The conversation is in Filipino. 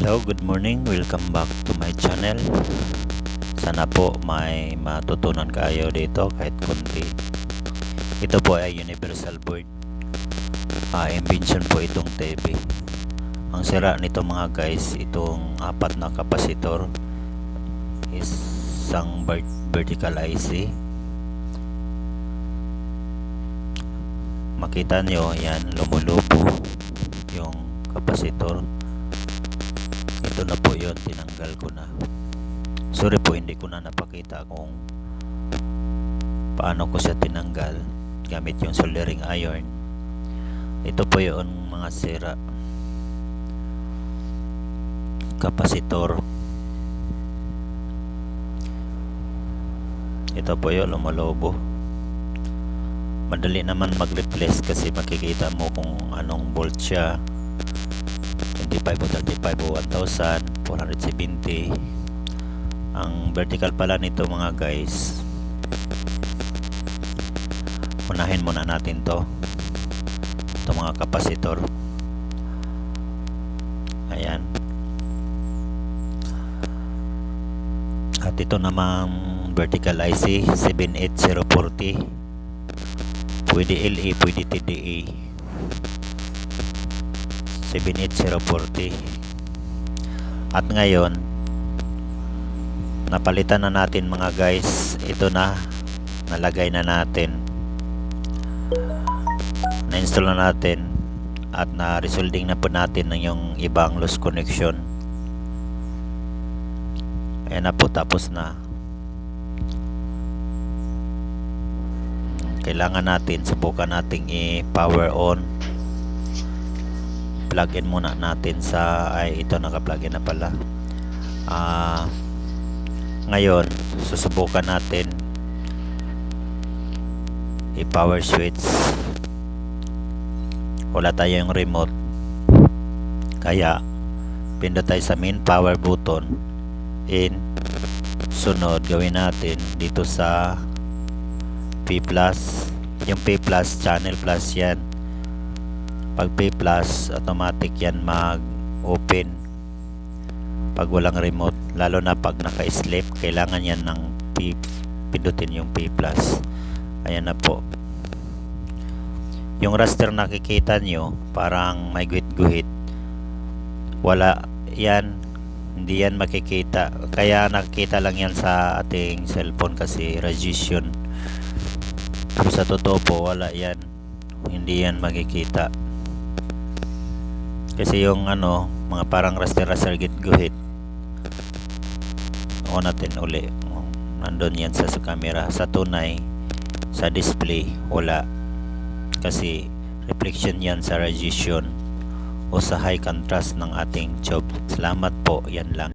Hello, good morning. Welcome back to my channel. Sana po may matutunan kayo dito kahit konti. Ito po ay universal board. Invention po itong TV. Ang sira nito mga guys, itong apat na kapasitor, isang vertical IC. Makita nyo yan, lumulubo yung kapasitor. Ito na po yun, tinanggal ko na. Sorry po, hindi ko na napakita kung paano ko siya tinanggal gamit yung soldering iron. Ito po yun mga sira kapasitor. Ito po yun, lumalobo. Madali naman mag-replace kasi makikita mo kung anong volt siya, 25 o 35 o 1000, 470. Ang vertical pala nito mga guys, unahin muna natin to, ito mga kapasitor. Ayan. At ito namang vertical IC 78040, pwede LE, pwede TDE. 78040. At ngayon napalitan na natin mga guys. Ito na, nalagay na natin, na-install na natin, at na-resolding na po natin ng yung ibang loose connection. Ayan na po, tapos na. Kailangan natin, subukan nating i-power on. Plug in muna natin sa, ito naka-plug in na pala. Ngayon susubukan natin i-power switch. Wala tayong remote, kaya pindot tayo sa main power button, in. Sunod gawin natin dito sa P+, yung P+, channel plus yan. Pag P+, automatic yan mag-open pag walang remote, lalo na pag naka-sleep, kailangan yan ng P, pindutin yung P+. Ayan na po. Yung raster nakikita nyo parang may guhit-guhit, wala yan, hindi yan makikita. Kaya nakikita lang yan sa ating cellphone kasi radiation. Pero sa totoo po wala yan, hindi yan makikita. Kasi yung mga parang raster guhit, on natin uli, nandun yan sa camera. Sa tunay, sa display, wala, kasi reflection yan sa radiation o sa high contrast ng ating tube. Salamat po, yan lang.